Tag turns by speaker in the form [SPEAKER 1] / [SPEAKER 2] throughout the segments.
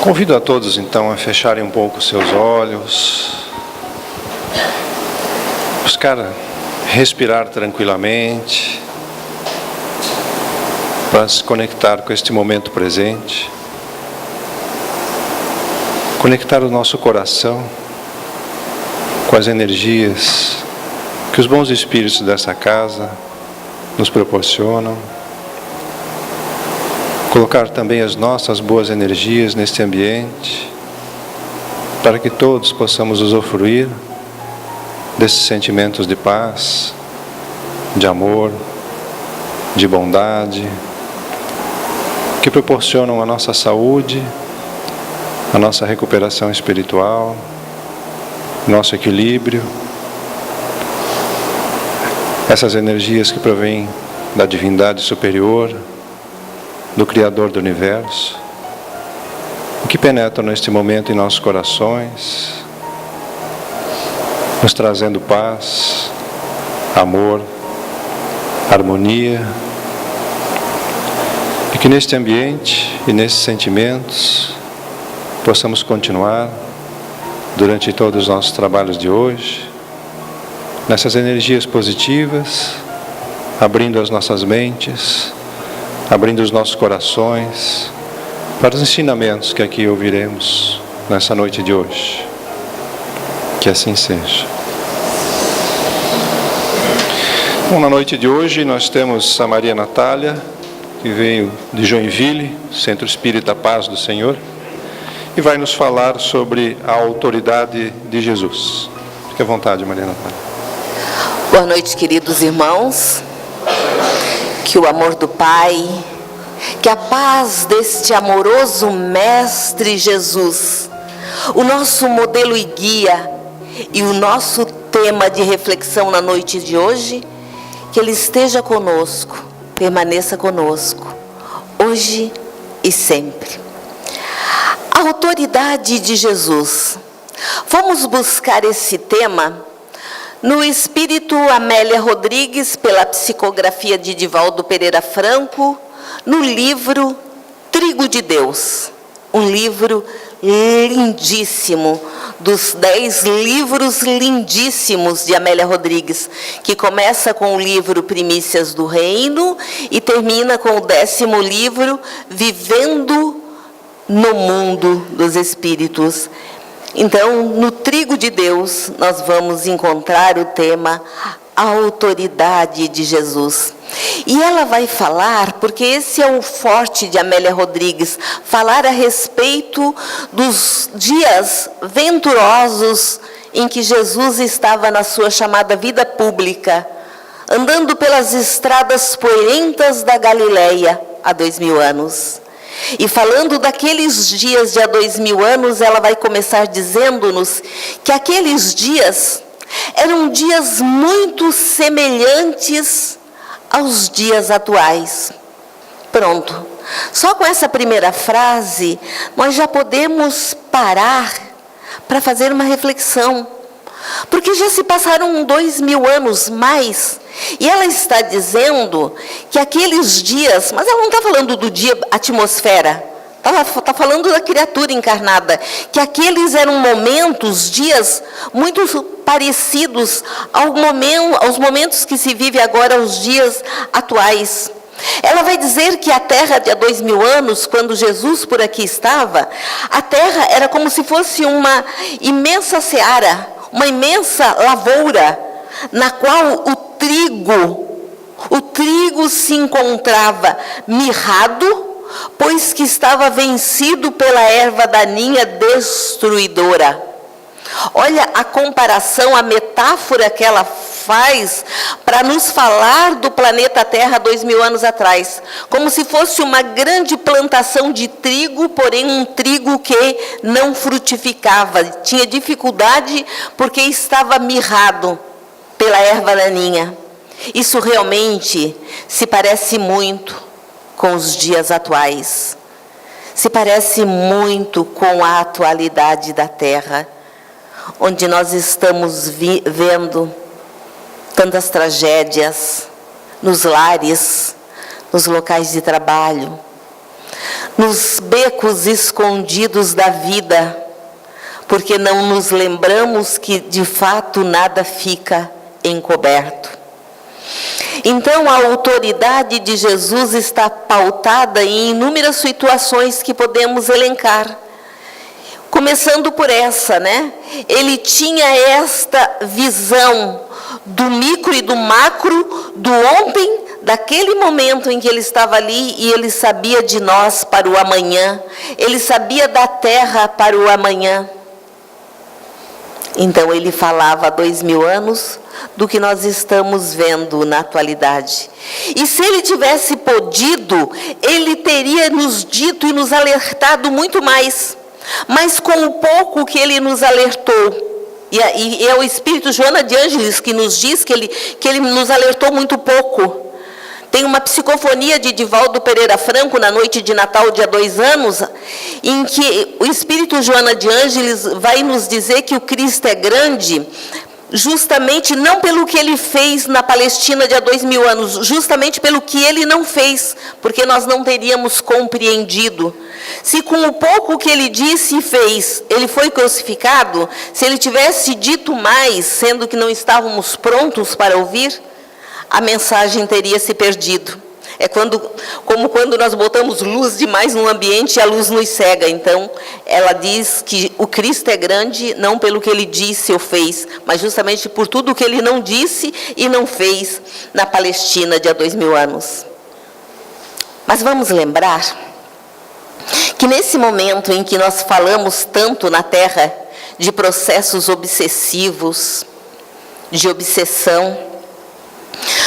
[SPEAKER 1] Convido a todos então a fecharem um pouco seus olhos, buscar respirar tranquilamente, para se conectar com este momento presente, conectar o nosso coração com as energias que os bons espíritos dessa casa nos proporcionam, colocar também as nossas boas energias neste ambiente, para que todos possamos usufruir desses sentimentos de paz, de amor, de bondade, que proporcionam a nossa saúde, a nossa recuperação espiritual, nosso equilíbrio, essas energias que provêm da divindade superior, do Criador do Universo, que penetram neste momento em nossos corações, nos trazendo paz, amor, harmonia, e que neste ambiente e nesses sentimentos possamos continuar durante todos os nossos trabalhos de hoje, nessas energias positivas, abrindo as nossas mentes, abrindo os nossos corações para os ensinamentos que aqui ouviremos nessa noite de hoje. Que assim seja. Bom, na noite de hoje nós temos a Maria Natália, que veio de Joinville, Centro Espírita Paz do Senhor, e vai nos falar sobre a autoridade de Jesus. Fique à vontade, Maria Natália.
[SPEAKER 2] Boa noite, queridos irmãos. Que o amor do Pai, que a paz deste amoroso Mestre Jesus, o nosso modelo e guia e o nosso tema de reflexão na noite de hoje, que Ele esteja conosco, permaneça conosco, hoje e sempre. A autoridade de Jesus. Vamos buscar esse tema no Espírito Amélia Rodrigues, pela psicografia de Divaldo Pereira Franco, no livro Trigo de Deus, um livro lindíssimo, dos 10 livros lindíssimos de Amélia Rodrigues, que começa com o livro Primícias do Reino e termina com o 10º livro, Vivendo no Mundo dos Espíritos. Então, no Trigo de Deus, nós vamos encontrar o tema A Autoridade de Jesus. E ela vai falar, porque esse é o forte de Amélia Rodrigues, falar a respeito dos dias venturosos em que Jesus estava na sua chamada vida pública, andando pelas estradas poeirentas da Galileia há 2000 anos. E falando daqueles dias de há 2000 anos, ela vai começar dizendo-nos que aqueles dias eram dias muito semelhantes aos dias atuais. Pronto. Só com essa primeira frase, nós já podemos parar para fazer uma reflexão. Porque já se passaram 2000 anos mais, e ela está dizendo que aqueles dias, mas ela não está falando do dia atmosfera, está falando da criatura encarnada, que aqueles eram momentos, dias muito parecidos aos momentos que se vive agora, os dias atuais. Ela vai dizer que a Terra de há 2000 anos, quando Jesus por aqui estava, a Terra era como se fosse uma imensa seara, uma imensa lavoura, na qual o trigo se encontrava mirrado, pois que estava vencido pela erva daninha destruidora. Olha a comparação, a metáfora que ela faz para nos falar do planeta Terra 2000 anos atrás, como se fosse uma grande plantação de trigo, porém um trigo que não frutificava, tinha dificuldade porque estava mirrado pela erva daninha. Isso realmente se parece muito com os dias atuais, se parece muito com a atualidade da Terra, onde nós estamos vendo tantas tragédias nos lares, nos locais de trabalho, nos becos escondidos da vida, porque não nos lembramos que de fato nada fica encoberto. Então a autoridade de Jesus está pautada em inúmeras situações que podemos elencar. Começando por essa, né? Ele tinha esta visão do micro e do macro, do ontem, daquele momento em que ele estava ali, e ele sabia de nós para o amanhã. Ele sabia da terra para o amanhã. Então ele falava há 2000 anos do que nós estamos vendo na atualidade. E se ele tivesse podido, ele teria nos dito e nos alertado muito mais. Mas com o pouco que ele nos alertou, e é o Espírito Joana de Ângeles que nos diz que ele nos alertou muito pouco. Tem uma psicofonia de Divaldo Pereira Franco, na noite de Natal, dia 2 anos, em que o Espírito Joana de Ângeles vai nos dizer que o Cristo é grande, justamente não pelo que ele fez na Palestina de há 2000 anos, justamente pelo que ele não fez, porque nós não teríamos compreendido. Se com o pouco que ele disse e fez, ele foi crucificado, se ele tivesse dito mais, sendo que não estávamos prontos para ouvir, a mensagem teria se perdido. É como quando nós botamos luz demais no ambiente e a luz nos cega. Então, ela diz que o Cristo é grande não pelo que ele disse ou fez, mas justamente por tudo o que ele não disse e não fez na Palestina de há 2000 anos. Mas vamos lembrar que nesse momento em que nós falamos tanto na Terra de processos obsessivos, de obsessão,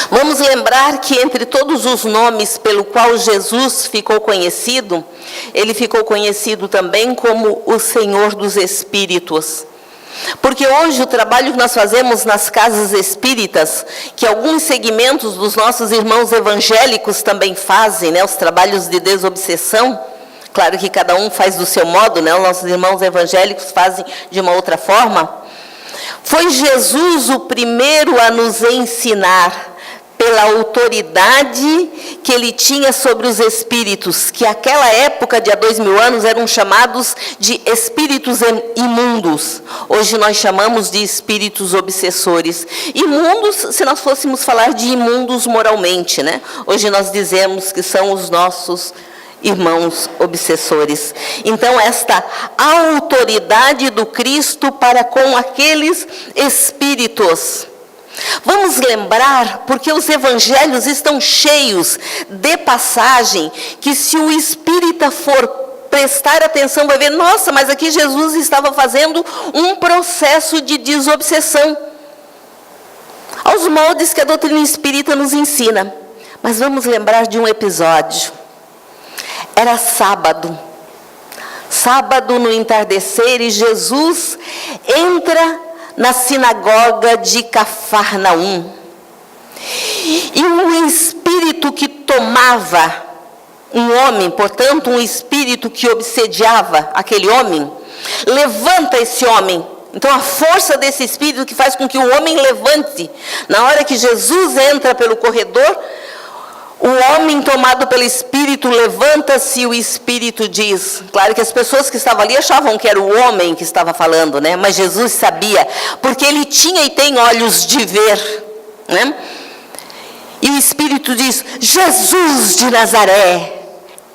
[SPEAKER 2] vamos lembrar que entre todos os nomes pelo qual Jesus ficou conhecido, ele ficou conhecido também como o Senhor dos Espíritos. Porque hoje o trabalho que nós fazemos nas casas espíritas, que alguns segmentos dos nossos irmãos evangélicos também fazem, né, os trabalhos de desobsessão, claro que cada um faz do seu modo, né, os nossos irmãos evangélicos fazem de uma outra forma. Foi Jesus o primeiro a nos ensinar, pela autoridade que ele tinha sobre os espíritos, que naquela época de há 2000 anos eram chamados de espíritos imundos. Hoje nós chamamos de espíritos obsessores. Imundos, se nós fôssemos falar de imundos moralmente, né? Hoje nós dizemos que são os nossos irmãos obsessores. Então, esta autoridade do Cristo para com aqueles espíritos. Vamos lembrar, porque os evangelhos estão cheios de passagem, que se o espírita for prestar atenção, vai ver, nossa, mas aqui Jesus estava fazendo um processo de desobsessão, aos moldes que a doutrina espírita nos ensina. Mas vamos lembrar de um episódio. Era sábado no entardecer, e Jesus entra na sinagoga de Cafarnaum. E um espírito que tomava um homem, portanto, um espírito que obsediava aquele homem, levanta esse homem. Então, a força desse espírito que faz com que o homem levante. Na hora que Jesus entra pelo corredor, o homem tomado pelo Espírito levanta-se, e o Espírito diz. Claro que as pessoas que estavam ali achavam que era o homem que estava falando, né? Mas Jesus sabia, porque ele tinha e tem olhos de ver, né? E o Espírito diz, Jesus de Nazaré,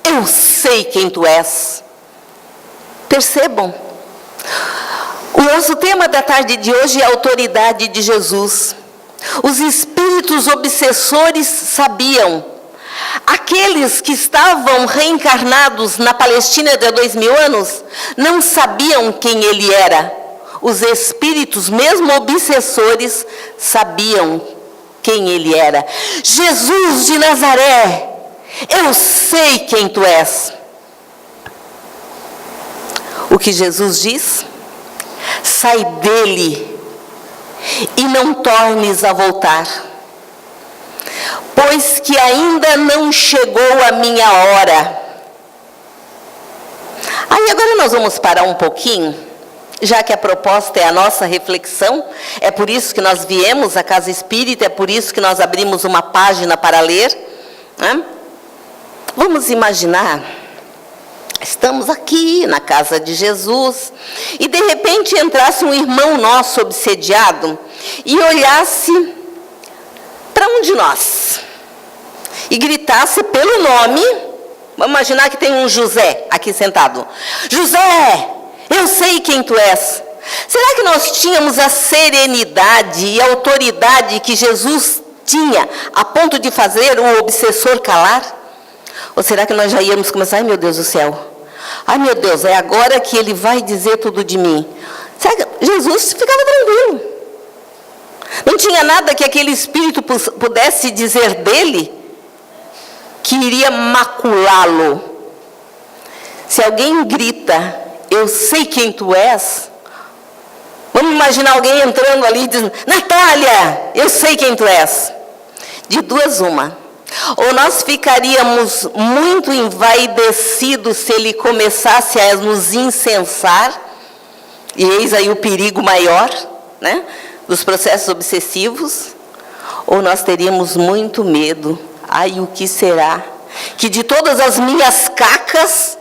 [SPEAKER 2] eu sei quem tu és. Percebam, o nosso tema da tarde de hoje é a autoridade de Jesus. Os espíritos obsessores sabiam. Aqueles que estavam reencarnados na Palestina de há 2000 anos não sabiam quem ele era. Os espíritos, mesmo obsessores, sabiam quem ele era. Jesus de Nazaré, eu sei quem tu és. O que Jesus diz? Sai dele e não tornes a voltar, pois que ainda não chegou a minha hora. Aí agora nós vamos parar um pouquinho, já que a proposta é a nossa reflexão, é por isso que nós viemos à Casa Espírita, é por isso que nós abrimos uma página para ler, né? Vamos imaginar Estamos aqui na casa de Jesus e de repente entrasse um irmão nosso obsediado e olhasse para um de nós e gritasse pelo nome. Vamos imaginar que tem um José aqui sentado. José, eu sei quem tu és. Será que nós tínhamos a serenidade e a autoridade que Jesus tinha a ponto de fazer o obsessor calar? Ou será que nós já íamos começar, ai meu Deus do céu, ai meu Deus, é agora que ele vai dizer tudo de mim? Será que Jesus ficava tranquilo? Não tinha nada que aquele espírito pudesse dizer dele que iria maculá-lo. Se alguém grita, eu sei quem tu és, vamos imaginar alguém entrando ali dizendo, Natália, eu sei quem tu és. De duas uma. Ou nós ficaríamos muito envaidecidos se ele começasse a nos incensar, e eis aí o perigo maior, né, dos processos obsessivos, ou nós teríamos muito medo. Ai, o que será? Que de todas as minhas cacas,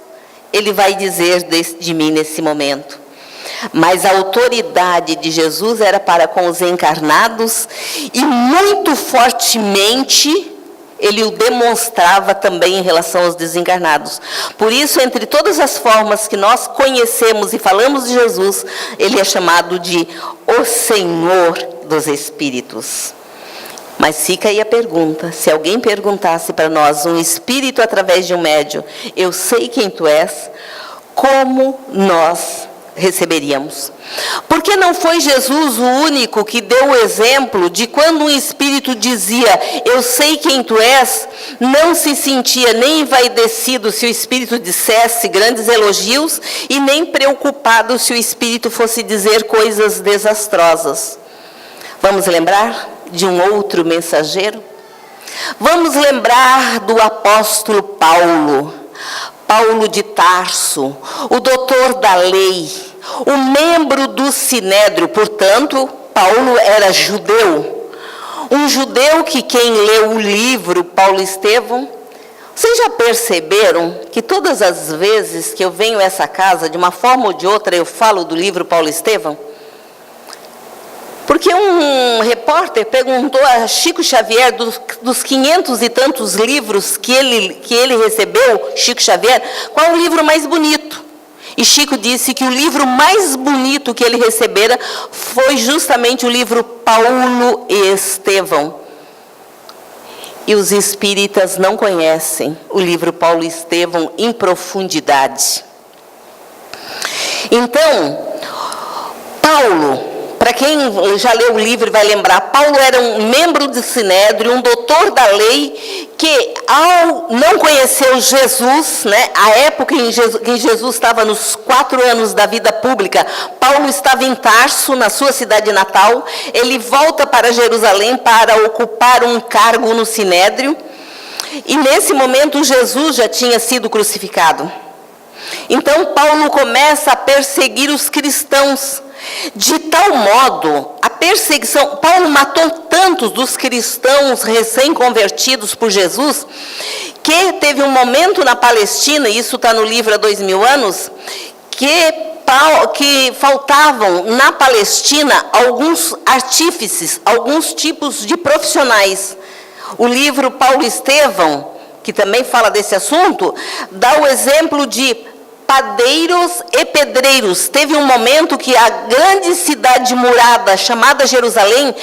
[SPEAKER 2] ele vai dizer de mim nesse momento. Mas a autoridade de Jesus era para com os encarnados e muito fortemente ele o demonstrava também em relação aos desencarnados. Por isso, entre todas as formas que nós conhecemos e falamos de Jesus, ele é chamado de o Senhor dos Espíritos. Mas fica aí a pergunta, se alguém perguntasse para nós, um espírito através de um médium, eu sei quem tu és, como nós receberíamos? Porque não foi Jesus o único que deu o exemplo de quando um espírito dizia, eu sei quem tu és, não se sentia nem envaidecido se o espírito dissesse grandes elogios e nem preocupado se o espírito fosse dizer coisas desastrosas. Vamos lembrar de um outro mensageiro? Vamos lembrar do apóstolo Paulo, Paulo de Tarso, o doutor da lei, o membro do Sinédrio. Portanto, Paulo era judeu. Um judeu que quem leu o livro Paulo Estevão, vocês já perceberam que todas as vezes que eu venho a essa casa, de uma forma ou de outra, eu falo do livro Paulo Estevão? Porque um repórter perguntou a Chico Xavier, dos 500 e tantos livros que ele recebeu, Chico Xavier, qual o livro mais bonito? E Chico disse que o livro mais bonito que ele recebera foi justamente o livro Paulo e Estevão. E os espíritas não conhecem o livro Paulo e Estevão em profundidade. Então, Paulo, para quem já leu o livro vai lembrar, Paulo era um membro do Sinédrio, um doutor da lei, que ao não conhecer Jesus, né, a época em que Jesus estava nos 4 anos da vida pública, Paulo estava em Tarso, na sua cidade natal, ele volta para Jerusalém para ocupar um cargo no Sinédrio, e nesse momento Jesus já tinha sido crucificado. Então Paulo começa a perseguir os cristãos, de tal modo, a perseguição, Paulo matou tantos dos cristãos recém-convertidos por Jesus, que teve um momento na Palestina, e isso está no livro há 2000 anos, que faltavam na Palestina alguns artífices, alguns tipos de profissionais. O livro Paulo Estevão, que também fala desse assunto, dá o exemplo de padeiros e pedreiros. Teve um momento que a grande cidade murada, chamada Jerusalém,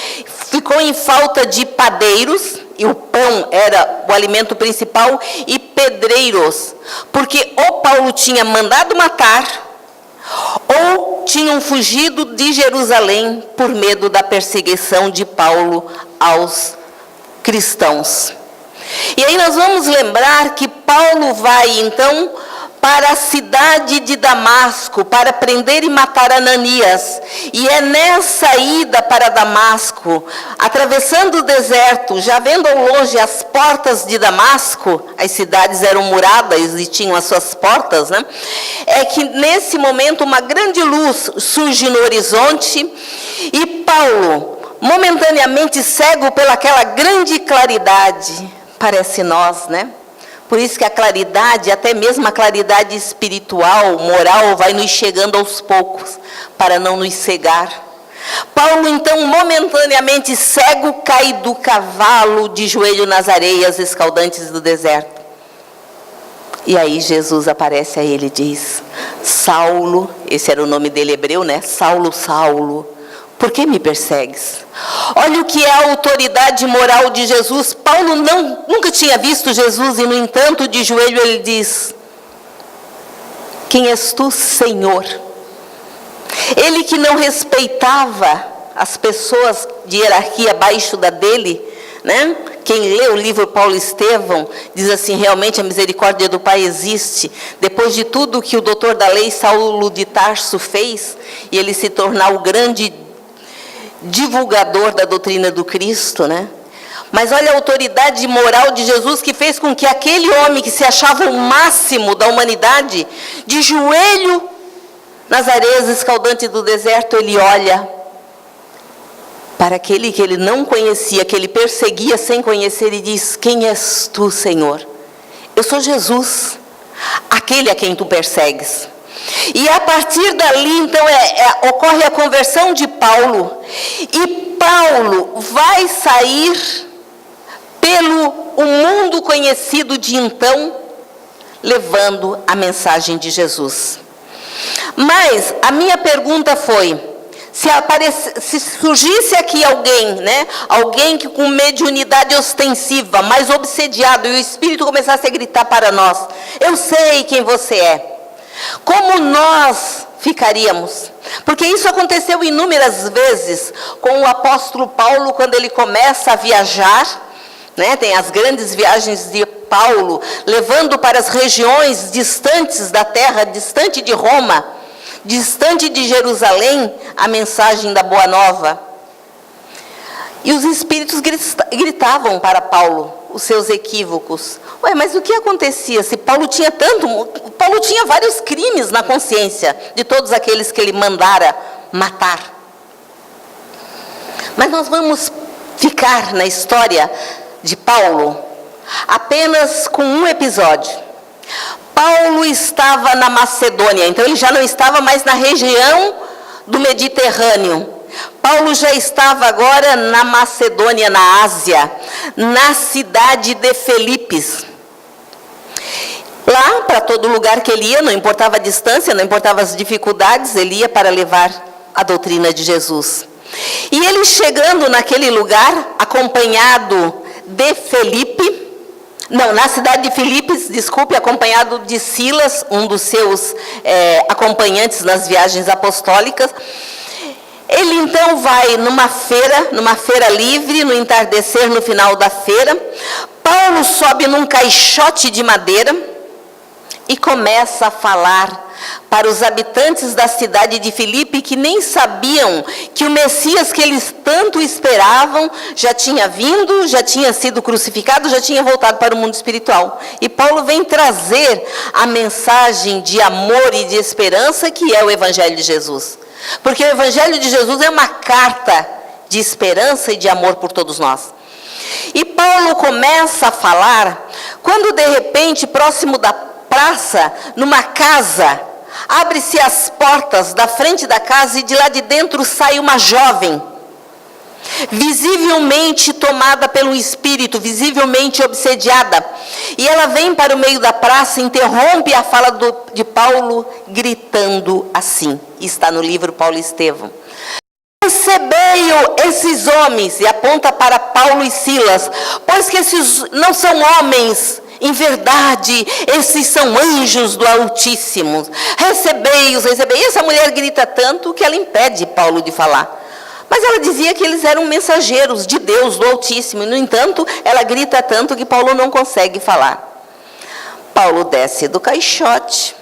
[SPEAKER 2] ficou em falta de padeiros, e o pão era o alimento principal, e pedreiros, porque ou Paulo tinha mandado matar, ou tinham fugido de Jerusalém por medo da perseguição de Paulo aos cristãos. E aí nós vamos lembrar que Paulo vai, então, para a cidade de Damasco, para prender e matar Ananias. E é nessa ida para Damasco, atravessando o deserto, já vendo ao longe as portas de Damasco, as cidades eram muradas e tinham as suas portas, né? É que nesse momento uma grande luz surge no horizonte, e Paulo, momentaneamente cego pelaquela grande claridade, parece nós, né? Por isso que a claridade, até mesmo a claridade espiritual, moral, vai nos chegando aos poucos, para não nos cegar. Paulo, então, momentaneamente cego, cai do cavalo de joelho nas areias escaldantes do deserto. E aí Jesus aparece a ele e diz: Saulo, esse era o nome dele hebreu, né? Saulo, Saulo, por que me persegues? Olha o que é a autoridade moral de Jesus. Paulo nunca tinha visto Jesus e, no entanto, de joelho ele diz: quem és tu, Senhor? Ele que não respeitava as pessoas de hierarquia abaixo da dele, né? Quem lê o livro Paulo Estevão diz assim: realmente a misericórdia do Pai existe. Depois de tudo que o doutor da lei Saulo de Tarso fez, e ele se tornar o grande divulgador da doutrina do Cristo, né? Mas olha a autoridade moral de Jesus, que fez com que aquele homem que se achava o máximo da humanidade, de joelho nas areias escaldantes do deserto, ele olha para aquele que ele não conhecia, que ele perseguia sem conhecer, e diz: quem és tu, Senhor? Eu sou Jesus, aquele a quem tu persegues. E a partir dali, então, ocorre a conversão de Paulo. E Paulo vai sair pelo o mundo conhecido de então, levando a mensagem de Jesus. Mas a minha pergunta foi: se surgisse aqui alguém, né, alguém que com mediunidade ostensiva, mais obsediado, e o Espírito começasse a gritar para nós: eu sei quem você é. Como nós ficaríamos? Porque isso aconteceu inúmeras vezes com o apóstolo Paulo, quando ele começa a viajar, né? Tem as grandes viagens de Paulo, levando para as regiões distantes da terra, distante de Roma, distante de Jerusalém, a mensagem da Boa Nova. E os espíritos gritavam para Paulo os seus equívocos. Ué, mas o que acontecia se Paulo tinha Paulo tinha vários crimes na consciência de todos aqueles que ele mandara matar. Mas nós vamos ficar na história de Paulo apenas com um episódio. Paulo estava na Macedônia, então ele já não estava mais na região do Mediterrâneo. Paulo já estava agora na Macedônia, na Ásia, na cidade de Filipos. Lá, para todo lugar que ele ia, não importava a distância, não importava as dificuldades, ele ia para levar a doutrina de Jesus. E ele chegando naquele lugar, acompanhado de Felipe, na cidade de Filipos, acompanhado de Silas, um dos seus acompanhantes nas viagens apostólicas. Ele então vai numa feira livre, no entardecer, no final da feira. Paulo sobe num caixote de madeira e começa a falar para os habitantes da cidade de Filipe, que nem sabiam que o Messias que eles tanto esperavam já tinha vindo, já tinha sido crucificado, já tinha voltado para o mundo espiritual. E Paulo vem trazer a mensagem de amor e de esperança, que é o Evangelho de Jesus. Porque o Evangelho de Jesus é uma carta de esperança e de amor por todos nós. E Paulo começa a falar, quando de repente, próximo da praça, numa casa, abre-se as portas da frente da casa e de lá de dentro sai uma jovem, visivelmente tomada pelo espírito, visivelmente obsediada. E ela vem para o meio da praça, interrompe a fala de Paulo, gritando assim. Está no livro Paulo Estevão: recebei-o esses homens, e aponta para Paulo e Silas, pois que esses não são homens, em verdade, esses são anjos do Altíssimo. Recebei-os, recebei. E essa mulher grita tanto que ela impede Paulo de falar. Mas ela dizia que eles eram mensageiros de Deus, do Altíssimo. No entanto, ela grita tanto que Paulo não consegue falar. Paulo desce do caixote,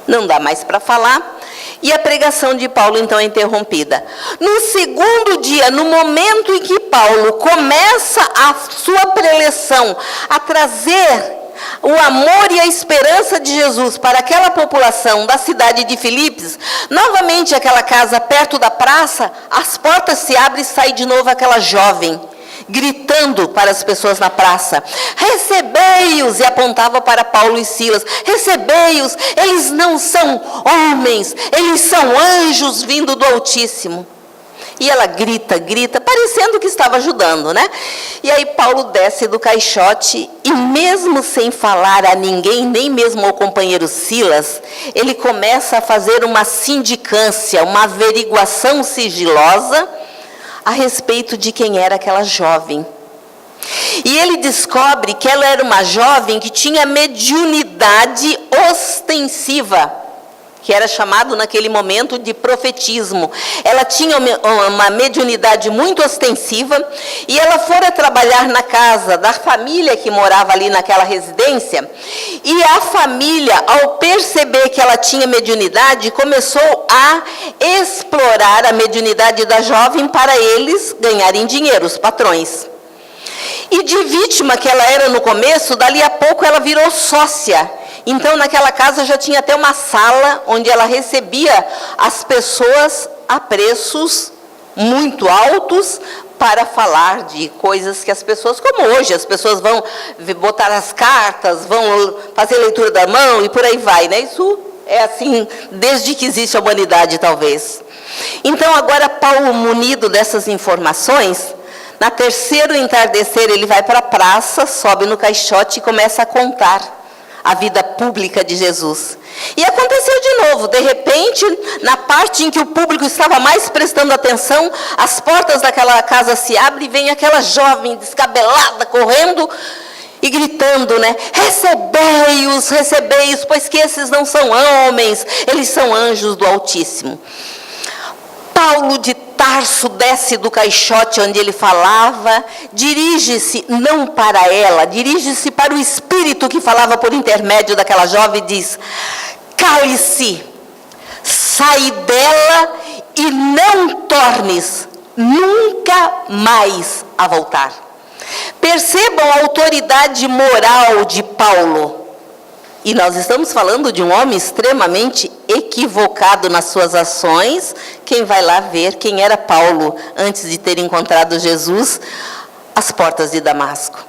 [SPEAKER 2] não dá mais para falar, e a pregação de Paulo então é interrompida. No segundo dia, no momento em que Paulo começa a sua preleção, a trazer o amor e a esperança de Jesus para aquela população da cidade de Filipos, novamente aquela casa perto da praça, as portas se abrem e sai de novo aquela jovem, gritando para as pessoas na praça: recebei-os! E apontava para Paulo e Silas: recebei-os! Eles não são homens, eles são anjos vindo do Altíssimo. E ela grita, parecendo que estava ajudando, né? E aí Paulo desce do caixote e, mesmo sem falar a ninguém, nem mesmo ao companheiro Silas, ele começa a fazer uma sindicância, uma averiguação sigilosa a respeito de quem era aquela jovem. E ele descobre que ela era uma jovem que tinha mediunidade ostensiva, que era chamado naquele momento de profetismo. Ela tinha uma mediunidade muito ostensiva, e ela fora trabalhar na casa da família que morava ali naquela residência, e a família, ao perceber que ela tinha mediunidade, começou a explorar a mediunidade da jovem para eles ganharem dinheiro, os patrões. E de vítima que ela era no começo, dali a pouco ela virou sócia. Então, naquela casa já tinha até uma sala onde ela recebia as pessoas a preços muito altos para falar de coisas que as pessoas, como hoje, as pessoas vão botar as cartas, vão fazer leitura da mão e por aí vai, né? Isso é assim desde que existe a humanidade, talvez. Então, agora Paulo, munido dessas informações, na terceiro entardecer, ele vai para a praça, sobe no caixote e começa a contar a vida pública de Jesus. E aconteceu de novo, de repente, na parte em que o público estava mais prestando atenção, as portas daquela casa se abrem e vem aquela jovem descabelada, correndo e gritando, né? Recebei-os, recebei-os, pois que esses não são homens, eles são anjos do Altíssimo. Paulo de Tarso desce do caixote onde ele falava, dirige-se não para ela, dirige-se para o Espírito que falava por intermédio daquela jovem e diz: cale-se, sai dela e não tornes nunca mais a voltar. Percebam a autoridade moral de Paulo. E nós estamos falando de um homem extremamente equivocado nas suas ações. Quem vai lá ver quem era Paulo antes de ter encontrado Jesus às portas de Damasco.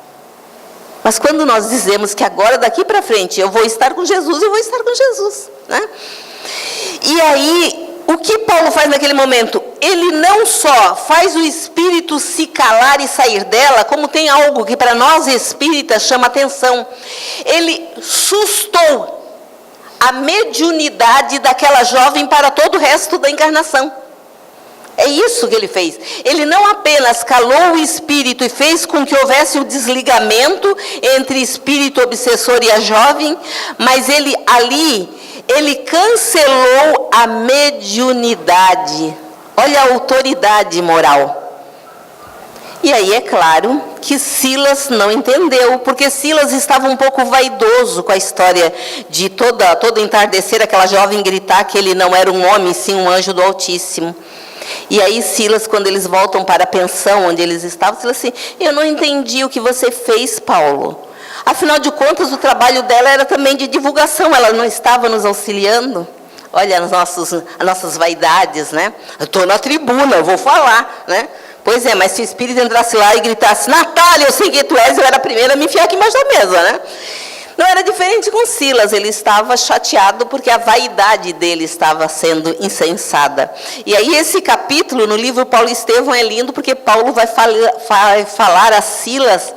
[SPEAKER 2] Mas quando nós dizemos que agora, daqui para frente, eu vou estar com Jesus, eu vou estar com Jesus, né? E aí, o que Paulo faz naquele momento? Ele não só faz o espírito se calar e sair dela, como tem algo que para nós espíritas chama atenção. Ele sustou a mediunidade daquela jovem para todo o resto da encarnação. É isso que ele fez. Ele não apenas calou o espírito e fez com que houvesse o desligamento entre espírito obsessor e a jovem, mas ele cancelou a mediunidade. Olha a autoridade moral. E aí é claro que Silas não entendeu, porque Silas estava um pouco vaidoso com a história de todo entardecer aquela jovem gritar que ele não era um homem, sim um anjo do Altíssimo. E aí Silas, quando eles voltam para a pensão onde eles estavam, Silas assim: eu não entendi o que você fez, Paulo. Afinal de contas, o trabalho dela era também de divulgação, ela não estava nos auxiliando. Olha as nossas vaidades, né? Eu estou na tribuna, eu vou falar, né? Pois é, mas se o espírito entrasse lá e gritasse: Natália, eu sei que tu és, eu era a primeira a me enfiar aqui embaixo da mesa, né? Não era diferente com Silas, ele estava chateado porque a vaidade dele estava sendo incensada. E aí esse capítulo no livro Paulo e Estevão é lindo, porque Paulo vai falar a Silas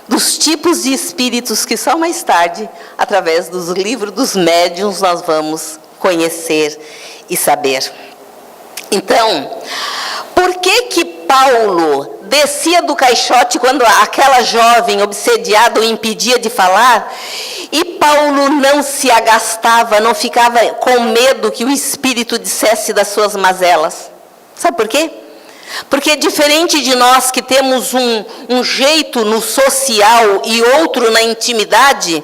[SPEAKER 2] dos tipos de espíritos que só mais tarde, através dos livros dos médiuns, nós vamos conhecer e saber. Então, por que Paulo descia do caixote quando aquela jovem obsediada o impedia de falar, e Paulo não se agastava, não ficava com medo que o espírito dissesse das suas mazelas? Sabe por quê? Porque diferente de nós que temos um jeito no social e outro na intimidade,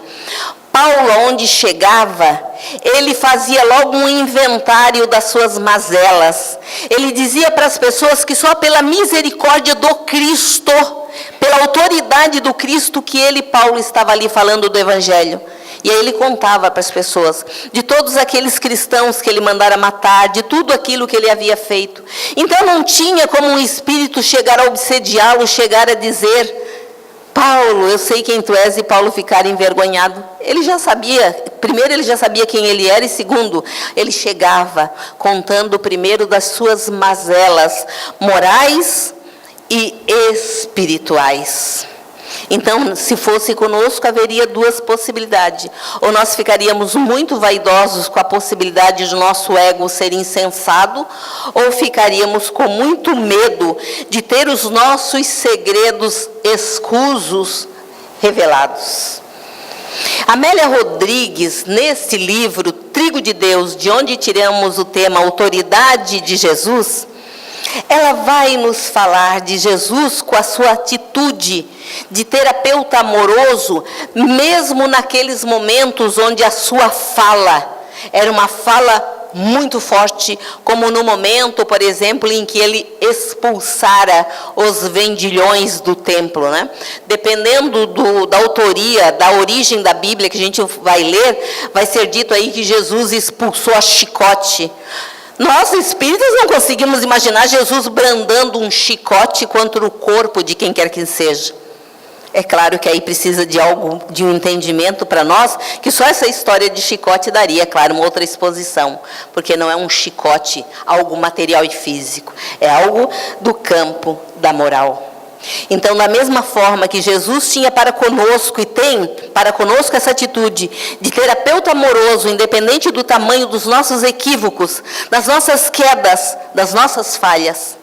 [SPEAKER 2] Paulo, onde chegava, ele fazia logo um inventário das suas mazelas. Ele dizia para as pessoas que só pela misericórdia do Cristo, pela autoridade do Cristo, que ele, Paulo, estava ali falando do Evangelho. E aí ele contava para as pessoas de todos aqueles cristãos que ele mandara matar, de tudo aquilo que ele havia feito. Então não tinha como um espírito chegar a obsediá-lo, chegar a dizer: Paulo, eu sei quem tu és, e Paulo ficar envergonhado. Ele já sabia, primeiro ele já sabia quem ele era, e segundo, ele chegava contando primeiro das suas mazelas morais e espirituais. Então, se fosse conosco, haveria duas possibilidades. Ou nós ficaríamos muito vaidosos com a possibilidade de nosso ego ser insensado, ou ficaríamos com muito medo de ter os nossos segredos escusos revelados. Amélia Rodrigues, nesse livro, Trigo de Deus, de onde tiramos o tema Autoridade de Jesus, ela vai nos falar de Jesus com a sua atitude de terapeuta amoroso, mesmo naqueles momentos onde a sua fala era uma fala muito forte, como no momento, por exemplo, em que ele expulsara os vendilhões do templo, né? Dependendo da autoria, da origem da Bíblia que a gente vai ler, vai ser dito aí que Jesus expulsou a chicote. Nós, espíritas, não conseguimos imaginar Jesus brandando um chicote contra o corpo de quem quer que seja. É claro que aí precisa de um entendimento para nós, que só essa história de chicote daria, claro, uma outra exposição, porque não é um chicote, algo material e físico, é algo do campo da moral. Então, da mesma forma que Jesus tinha para conosco e tem para conosco essa atitude de terapeuta amoroso, independente do tamanho dos nossos equívocos, das nossas quedas, das nossas falhas,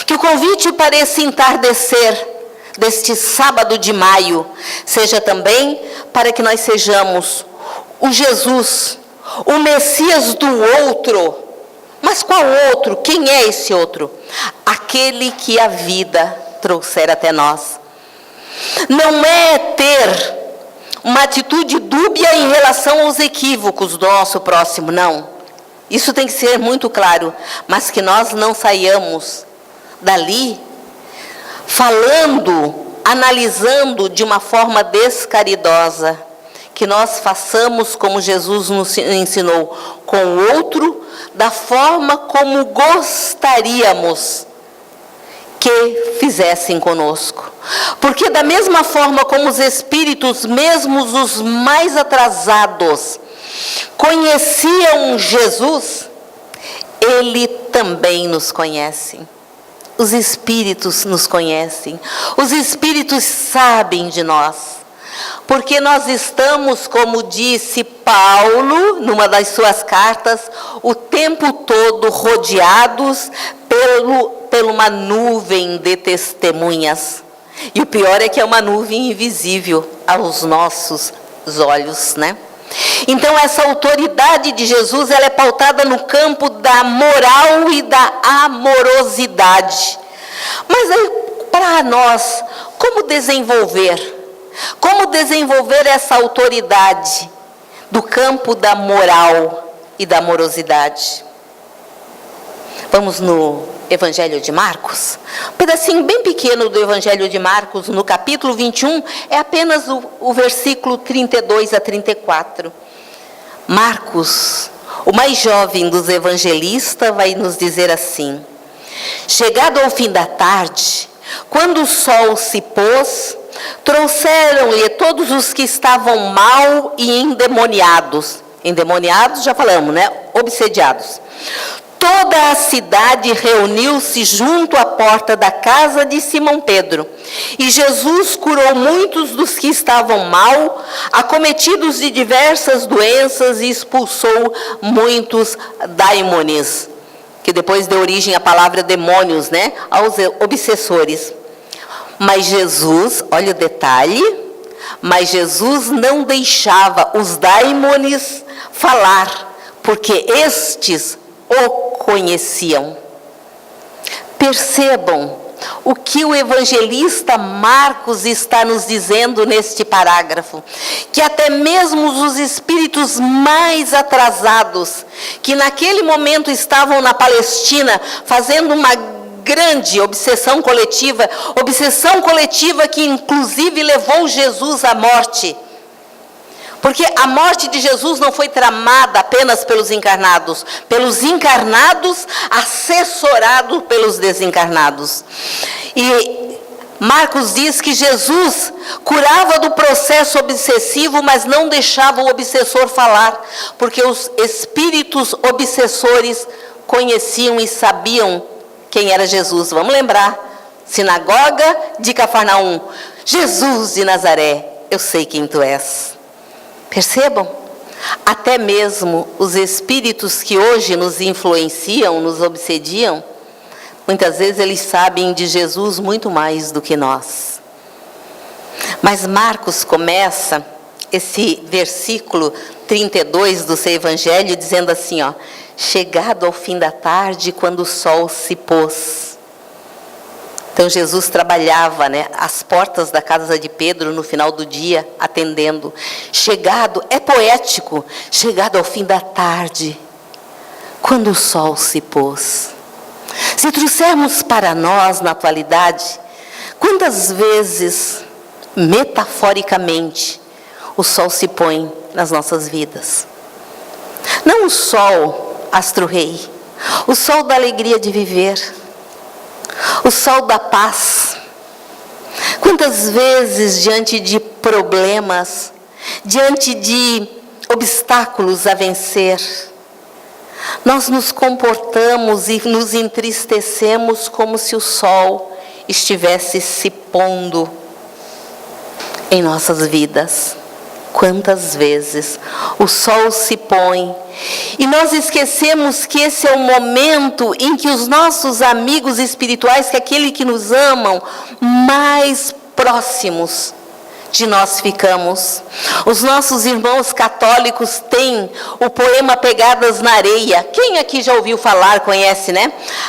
[SPEAKER 2] que o convite para esse entardecer deste sábado de maio seja também para que nós sejamos o Jesus, o Messias do outro. Mas qual outro? Quem é esse outro? Aquele que a vida trouxer até nós. Não é ter uma atitude dúbia em relação aos equívocos do nosso próximo, não. Isso tem que ser muito claro, mas que nós não saiamos dali falando, analisando de uma forma descaridosa, que nós façamos como Jesus nos ensinou, com o outro, da forma como gostaríamos que fizessem conosco. Porque da mesma forma como os espíritos, mesmo os mais atrasados, conheciam Jesus, Ele também nos conhece. Os espíritos nos conhecem. Os espíritos sabem de nós. Porque nós estamos, como disse Paulo, numa das suas cartas, o tempo todo rodeados por uma nuvem de testemunhas. E o pior é que é uma nuvem invisível aos nossos olhos, né? Então essa autoridade de Jesus, ela é pautada no campo da moral e da amorosidade. Mas aí, para nós, como desenvolver essa autoridade do campo da moral e da amorosidade? Vamos no Evangelho de Marcos, um pedacinho bem pequeno do Evangelho de Marcos, no capítulo 21, é apenas o versículo 32 a 34. Marcos, o mais jovem dos evangelistas, vai nos dizer assim: chegado ao fim da tarde, quando o sol se pôs, trouxeram-lhe todos os que estavam mal e endemoniados. Endemoniados, já falamos, né? Obsediados. Toda a cidade reuniu-se junto à porta da casa de Simão Pedro. E Jesus curou muitos dos que estavam mal, acometidos de diversas doenças, e expulsou muitos daimones, que depois deu origem à palavra demônios, né? Aos obsessores. Mas Jesus, olha o detalhe, mas Jesus não deixava os daimones falar, porque estes o conheciam. Percebam o que o evangelista Marcos está nos dizendo neste parágrafo, que até mesmo os espíritos mais atrasados, que naquele momento estavam na Palestina, fazendo uma grande obsessão coletiva que inclusive levou Jesus à morte. Porque a morte de Jesus não foi tramada apenas pelos encarnados, assessorado pelos desencarnados. E Marcos diz que Jesus curava do processo obsessivo, mas não deixava o obsessor falar, porque os espíritos obsessores conheciam e sabiam quem era Jesus. Vamos lembrar, sinagoga de Cafarnaum, Jesus de Nazaré, eu sei quem tu és. Percebam? Até mesmo os espíritos que hoje nos influenciam, nos obsediam, muitas vezes eles sabem de Jesus muito mais do que nós. Mas Marcos começa esse versículo 32 do seu evangelho dizendo assim, ó: chegado ao fim da tarde, quando o sol se pôs. Então Jesus trabalhava, às portas da casa de Pedro no final do dia, atendendo. Chegado, é poético, chegado ao fim da tarde, quando o sol se pôs. Se trouxermos para nós na atualidade, quantas vezes, metaforicamente, o sol se põe nas nossas vidas? Não o sol astro-rei, o sol da alegria de viver, o sol da paz. Quantas vezes, diante de problemas, diante de obstáculos a vencer, nós nos comportamos e nos entristecemos como se o sol estivesse se pondo em nossas vidas. Quantas vezes o sol se põe e nós esquecemos que esse é o momento em que os nossos amigos espirituais, que é aquele que nos amam, mais próximos de nós ficamos. Os nossos irmãos católicos têm o poema Pegadas na Areia. Quem aqui já ouviu falar, conhece,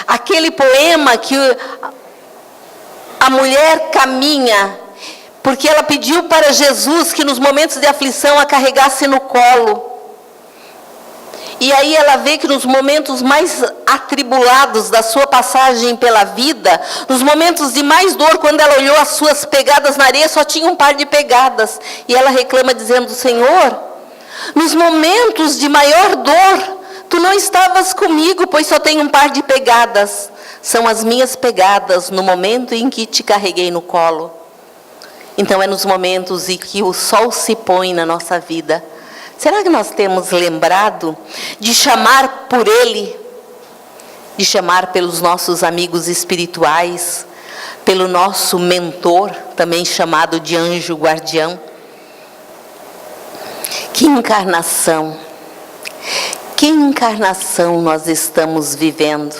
[SPEAKER 2] Aquele poema que a mulher caminha, porque ela pediu para Jesus que nos momentos de aflição a carregasse no colo. E aí ela vê que nos momentos mais atribulados da sua passagem pela vida, nos momentos de mais dor, quando ela olhou as suas pegadas na areia, só tinha um par de pegadas. E ela reclama dizendo: Senhor, nos momentos de maior dor, tu não estavas comigo, pois só tenho um par de pegadas. São as minhas pegadas no momento em que te carreguei no colo. Então é nos momentos em que o sol se põe na nossa vida. Será que nós temos lembrado de chamar por Ele, de chamar pelos nossos amigos espirituais, pelo nosso mentor, também chamado de anjo guardião? Que encarnação nós estamos vivendo?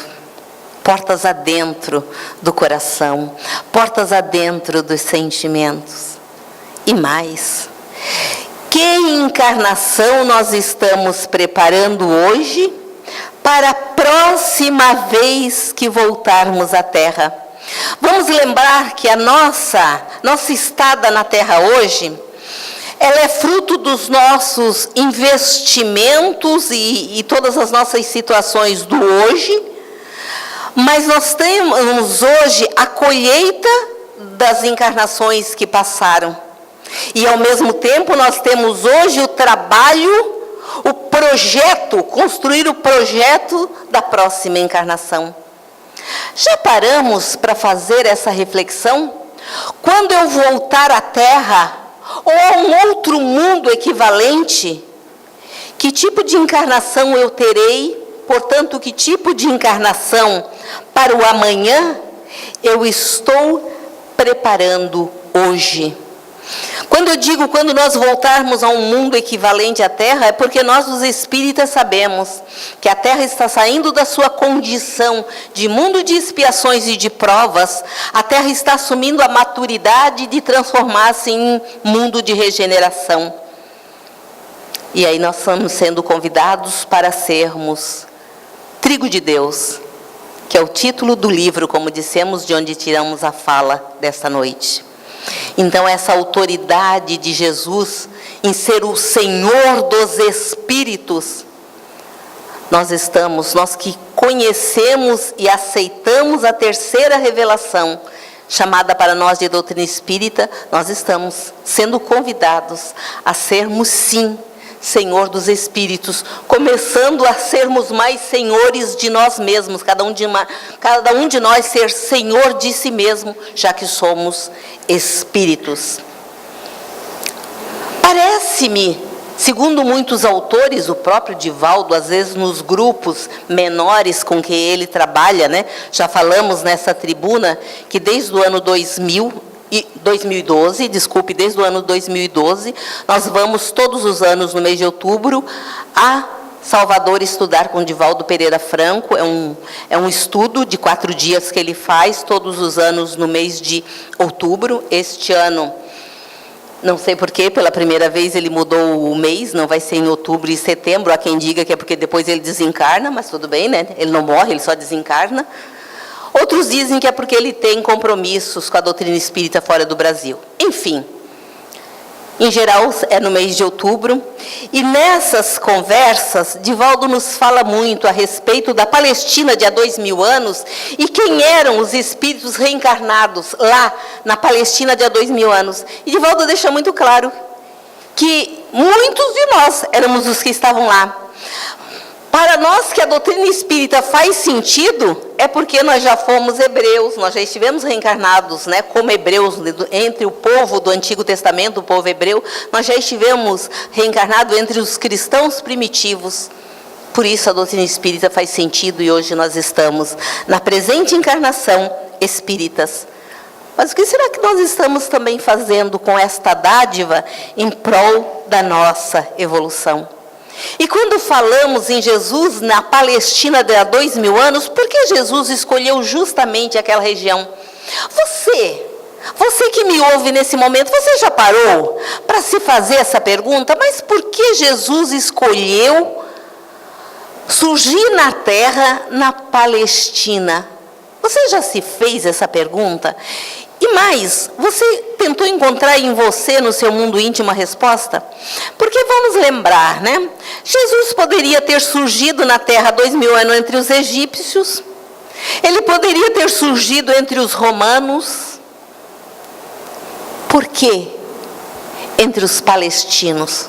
[SPEAKER 2] Portas adentro do coração, portas adentro dos sentimentos. E mais, que encarnação nós estamos preparando hoje para a próxima vez que voltarmos à Terra? Vamos lembrar que a nossa estada na Terra hoje, ela é fruto dos nossos investimentos e todas as nossas situações do hoje, mas nós temos hoje a colheita das encarnações que passaram. E ao mesmo tempo nós temos hoje o trabalho, o projeto, construir o projeto da próxima encarnação. Já paramos para fazer essa reflexão? Quando eu voltar à Terra, ou a um outro mundo equivalente, que tipo de encarnação eu terei? Portanto, que tipo de encarnação para o amanhã eu estou preparando hoje? Quando eu digo quando nós voltarmos a um mundo equivalente à Terra, é porque nós, os espíritas, sabemos que a Terra está saindo da sua condição de mundo de expiações e de provas, a Terra está assumindo a maturidade de transformar-se em mundo de regeneração. E aí nós estamos sendo convidados para sermos trigo de Deus, que é o título do livro, como dissemos, de onde tiramos a fala desta noite. Então, essa autoridade de Jesus em ser o Senhor dos Espíritos, nós que conhecemos e aceitamos a terceira revelação, chamada para nós de doutrina espírita, nós estamos sendo convidados a sermos, sim, Senhor dos Espíritos, começando a sermos mais senhores de nós mesmos, cada um de nós ser senhor de si mesmo, já que somos espíritos. Parece-me, segundo muitos autores, o próprio Divaldo, às vezes nos grupos menores com que ele trabalha, né? Já falamos nessa tribuna que desde o ano 2012, desde o ano 2012, nós vamos todos os anos no mês de outubro a Salvador estudar com Divaldo Pereira Franco. É um estudo de 4 dias que ele faz todos os anos no mês de outubro. Este ano, não sei porquê, pela primeira vez ele mudou o mês, não vai ser em outubro e setembro. Há quem diga que é porque depois ele desencarna, mas tudo bem, né? Ele não morre, ele só desencarna. Outros dizem que é porque ele tem compromissos com a doutrina espírita fora do Brasil. Enfim, em geral é no mês de outubro. E nessas conversas, Divaldo nos fala muito a respeito da Palestina de há 2000 anos e quem eram os espíritos reencarnados lá na Palestina de há 2000 anos. E Divaldo deixa muito claro que muitos de nós éramos os que estavam lá. Para nós que a doutrina espírita faz sentido, é porque nós já fomos hebreus, nós já estivemos reencarnados, né, como hebreus, entre o povo do Antigo Testamento, o povo hebreu, nós já estivemos reencarnados entre os cristãos primitivos. Por isso a doutrina espírita faz sentido e hoje nós estamos na presente encarnação espíritas. Mas o que será que nós estamos também fazendo com esta dádiva em prol da nossa evolução? E quando falamos em Jesus na Palestina de há 2000 anos, por que Jesus escolheu justamente aquela região? Você que me ouve nesse momento, você já parou para se fazer essa pergunta? Mas por que Jesus escolheu surgir na terra, na Palestina? Você já se fez essa pergunta? E mais, você tentou encontrar em você, no seu mundo íntimo, a resposta? Porque vamos lembrar, né? Jesus poderia ter surgido na terra há 2000 anos entre os egípcios. Ele poderia ter surgido entre os romanos. Por quê? Entre os palestinos.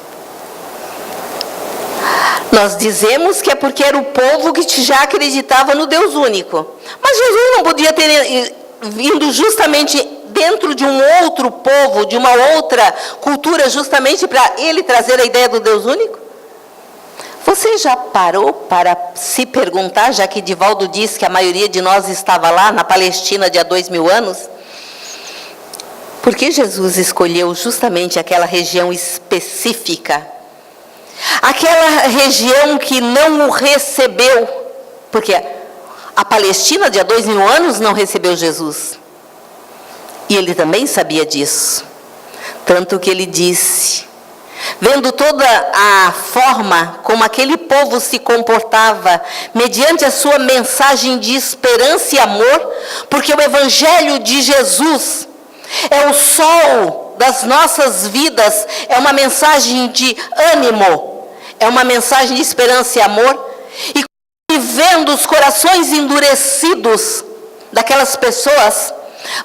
[SPEAKER 2] Nós dizemos que é porque era o povo que já acreditava no Deus único. Mas Jesus não podia ter vindo justamente dentro de um outro povo, de uma outra cultura, justamente para ele trazer a ideia do Deus único? Você já parou para se perguntar, já que Divaldo diz que a maioria de nós estava lá na Palestina de há 2000 anos, por que Jesus escolheu justamente aquela região específica? Aquela região que não o recebeu, porque a Palestina de há 2000 anos não recebeu Jesus. E ele também sabia disso. Tanto que ele disse, vendo toda a forma como aquele povo se comportava, mediante a sua mensagem de esperança e amor, porque o Evangelho de Jesus é o sol das nossas vidas, é uma mensagem de ânimo, é uma mensagem de esperança e amor. E vendo os corações endurecidos daquelas pessoas,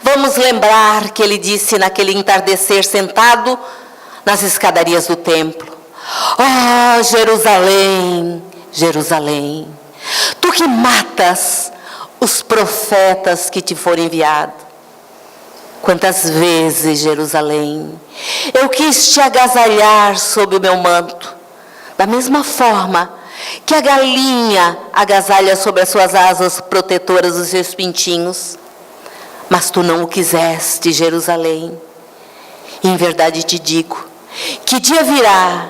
[SPEAKER 2] vamos lembrar que ele disse naquele entardecer sentado nas escadarias do templo: ó Jerusalém, Jerusalém, tu que matas os profetas que te foram enviados. Quantas vezes, Jerusalém, eu quis te agasalhar sob o meu manto, da mesma forma que a galinha agasalha sobre as suas asas protetoras os seus pintinhos. Mas tu não o quiseste, Jerusalém. E em verdade te digo, que dia virá,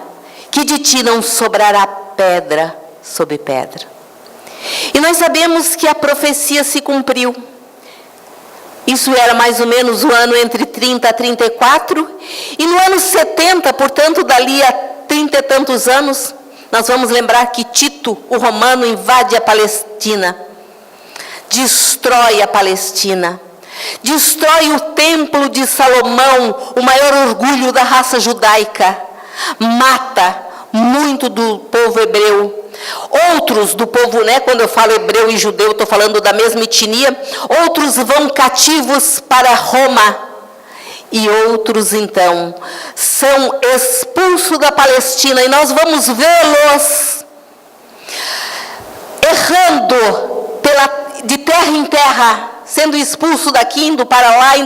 [SPEAKER 2] que de ti não sobrará pedra sobre pedra. E nós sabemos que a profecia se cumpriu. Isso era mais ou menos o ano entre 30 a 34. E no ano 70, portanto, dali a 30 e tantos anos, nós vamos lembrar que Tito, o romano, invade a Palestina, destrói a Palestina, destrói o templo de Salomão, o maior orgulho da raça judaica, mata muito do povo hebreu, Outros do povo, né, quando eu falo hebreu e judeu, estou falando da mesma etnia, outros vão cativos para Roma, e outros, então, são expulsos da Palestina, e nós vamos vê-los errando de terra em terra, sendo expulso daqui, indo para lá,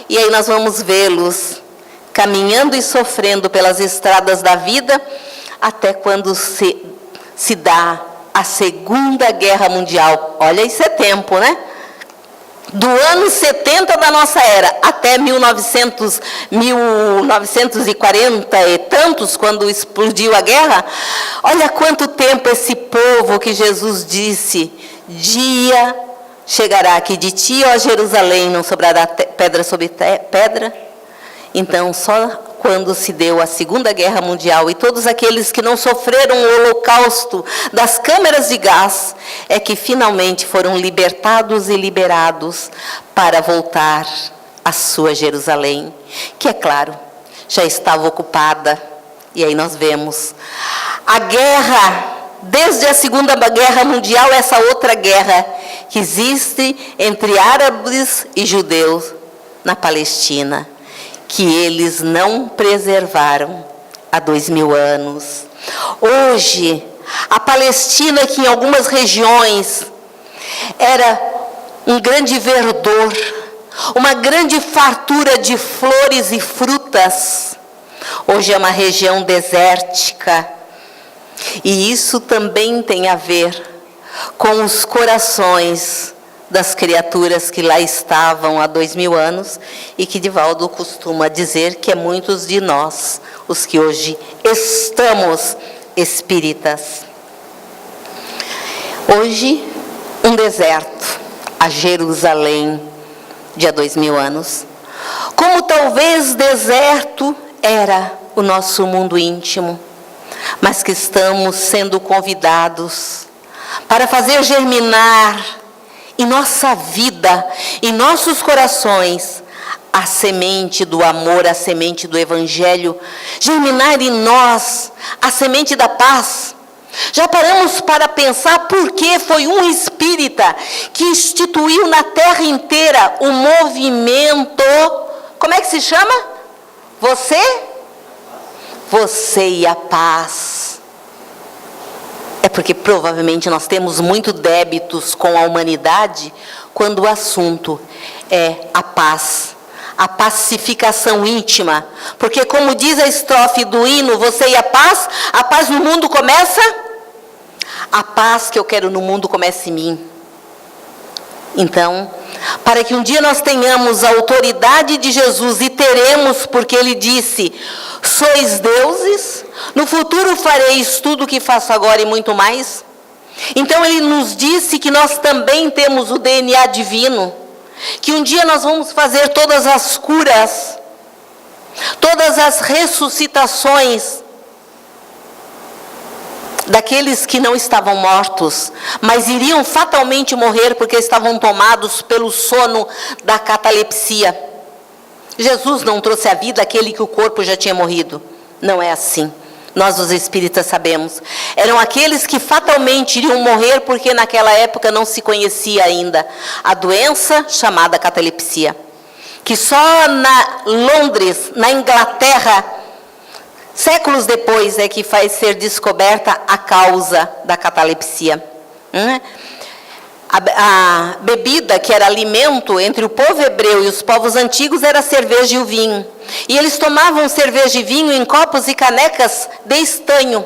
[SPEAKER 2] e aí nós vamos vê-los caminhando e sofrendo pelas estradas da vida, até quando se dá a Segunda Guerra Mundial. Olha, isso é tempo, né? Do ano 70 da nossa era até 1940 e tantos, quando explodiu a guerra, olha quanto tempo esse povo que Jesus disse, dia chegará aqui de ti, ó Jerusalém, não sobrará pedra sobre pedra. Então, só quando se deu a Segunda Guerra Mundial e todos aqueles que não sofreram o holocausto das câmeras de gás, é que finalmente foram libertados e liberados para voltar à sua Jerusalém, que, é claro, já estava ocupada. E aí nós vemos a guerra, desde a Segunda Guerra Mundial, essa outra guerra que existe entre árabes e judeus na Palestina, que eles não preservaram há 2000 anos. Hoje, a Palestina, que em algumas regiões era um grande verdor, uma grande fartura de flores e frutas, hoje é uma região desértica. E isso também tem a ver com os corações das criaturas que lá estavam há 2000 anos, e que Divaldo costuma dizer que é muitos de nós, os que hoje estamos espíritas. Hoje, um deserto, a Jerusalém de há 2000 anos, como talvez deserto era o nosso mundo íntimo, mas que estamos sendo convidados para fazer germinar em nossa vida, em nossos corações, a semente do amor, a semente do Evangelho, germinar em nós a semente da paz. Já paramos para pensar por que foi um espírita que instituiu na terra inteira o movimento, como é que se chama? Você e a paz. É porque provavelmente nós temos muito débitos com a humanidade quando o assunto é a paz, a pacificação íntima. Porque, como diz a estrofe do hino, você e a paz no mundo começa, a paz que eu quero no mundo começa em mim. Então, para que um dia nós tenhamos a autoridade de Jesus, e teremos, porque Ele disse, sois deuses, no futuro fareis tudo o que faço agora e muito mais. Então Ele nos disse que nós também temos o DNA divino, que um dia nós vamos fazer todas as curas, todas as ressuscitações daqueles que não estavam mortos, mas iriam fatalmente morrer porque estavam tomados pelo sono da catalepsia. Jesus não trouxe à vida aquele que o corpo já tinha morrido. Não é assim. Nós, os espíritas, sabemos. Eram aqueles que fatalmente iriam morrer porque naquela época não se conhecia ainda a doença chamada catalepsia, que só na Londres, na Inglaterra, séculos depois é que faz ser descoberta a causa da catalepsia. A bebida que era alimento entre o povo hebreu e os povos antigos era a cerveja e o vinho. E eles tomavam cerveja e vinho em copos e canecas de estanho.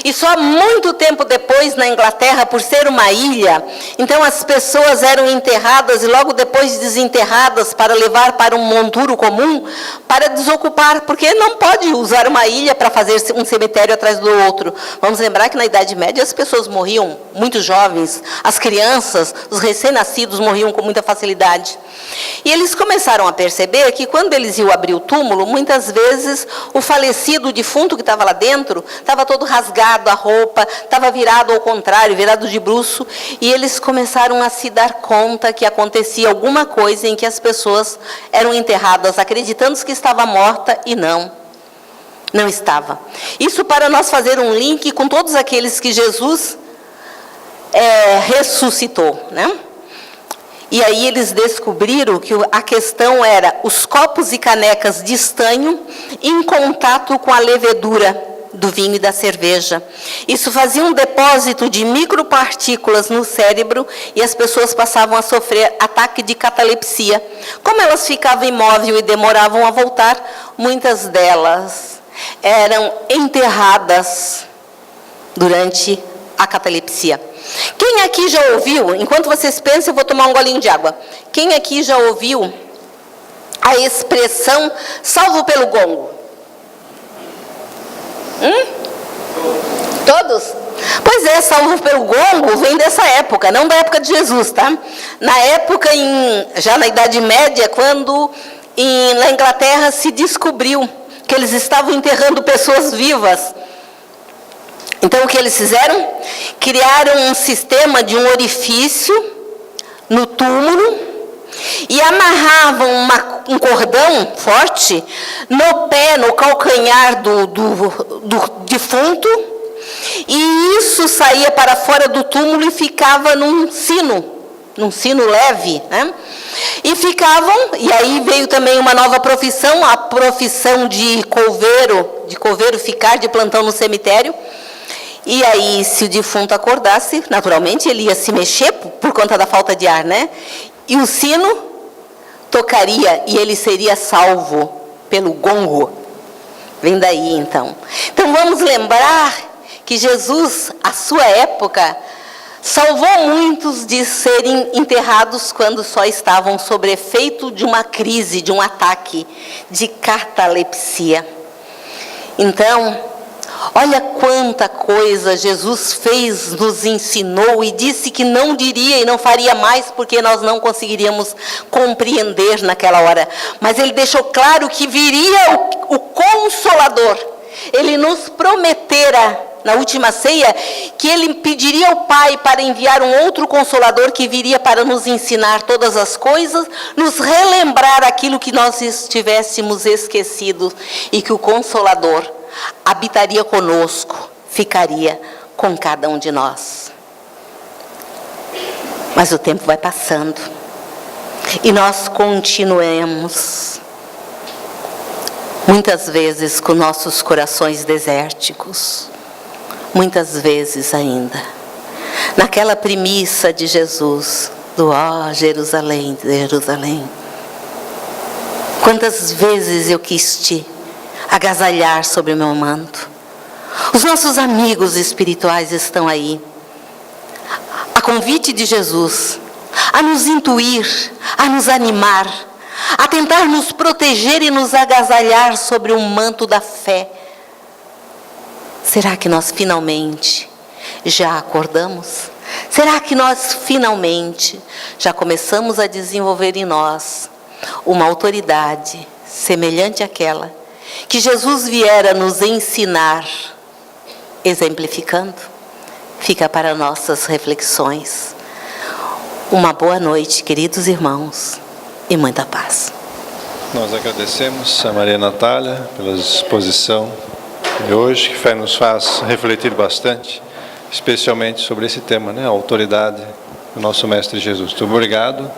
[SPEAKER 2] E só muito tempo depois, na Inglaterra, por ser uma ilha, então as pessoas eram enterradas e logo depois desenterradas para levar para um monturo comum, para desocupar, porque não pode usar uma ilha para fazer um cemitério atrás do outro. Vamos lembrar que na Idade Média as pessoas morriam muito jovens, as crianças, os recém-nascidos morriam com muita facilidade. E eles começaram a perceber que quando eles iam abrir o túmulo, muitas vezes o falecido, o defunto que estava lá dentro, estava todo rasgado, a roupa, estava virado ao contrário, virado de bruço, e eles começaram a se dar conta que acontecia alguma coisa em que as pessoas eram enterradas, acreditando que estava morta e não. Não estava. Isso para nós fazer um link com todos aqueles que Jesus ressuscitou, né? E aí eles descobriram que a questão era os copos e canecas de estanho em contato com a levedura do vinho e da cerveja. Isso fazia um depósito de micropartículas no cérebro e as pessoas passavam a sofrer ataque de catalepsia. Como elas ficavam imóveis e demoravam a voltar, muitas delas eram enterradas durante a catalepsia. Quem aqui já ouviu, enquanto vocês pensam, eu vou tomar um golinho de água. Quem aqui já ouviu a expressão salvo pelo gongo? Todos? Pois é, salvo pelo gongo vem dessa época, não da época de Jesus, tá? Na época, já na Idade Média, quando na Inglaterra se descobriu que eles estavam enterrando pessoas vivas. Então, o que eles fizeram? Criaram um sistema de um orifício no túmulo e amarravam um cordão forte no pé, no calcanhar do defunto, e isso saía para fora do túmulo e ficava num sino leve, né? E ficavam, e aí veio também uma nova profissão, a profissão de coveiro ficar de plantão no cemitério. E aí, se o defunto acordasse, naturalmente ele ia se mexer por conta da falta de ar, né? E o sino tocaria e ele seria salvo pelo gongo. Vem daí, então. Então, vamos lembrar que Jesus, à sua época, salvou muitos de serem enterrados quando só estavam sob efeito de uma crise, de um ataque de catalepsia. Então, olha quanta coisa Jesus fez, nos ensinou e disse que não diria e não faria mais porque nós não conseguiríamos compreender naquela hora. Mas Ele deixou claro que viria o Consolador. Ele nos prometera na última ceia que Ele pediria ao Pai para enviar um outro Consolador que viria para nos ensinar todas as coisas, nos relembrar aquilo que nós estivéssemos esquecidos e que o Consolador habitaria conosco, ficaria com cada um de nós. Mas o tempo vai passando e nós continuemos, muitas vezes com nossos corações desérticos, muitas vezes ainda, naquela premissa de Jesus, do ó Jerusalém, Jerusalém. Quantas vezes eu quis te agasalhar sobre o meu manto. Os nossos amigos espirituais estão aí, a convite de Jesus, a nos intuir, a nos animar, a tentar nos proteger e nos agasalhar sobre o manto da fé. Será que nós finalmente já acordamos? Será que nós finalmente já começamos a desenvolver em nós uma autoridade semelhante àquela que Jesus viera nos ensinar, exemplificando? Fica para nossas reflexões. Uma boa noite, queridos irmãos, e muita paz.
[SPEAKER 1] Nós agradecemos a Maria Natália pela exposição de hoje, que nos faz refletir bastante, especialmente sobre esse tema, né? A autoridade do nosso Mestre Jesus. Muito obrigado.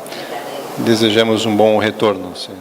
[SPEAKER 1] Desejamos um bom retorno, Senhor.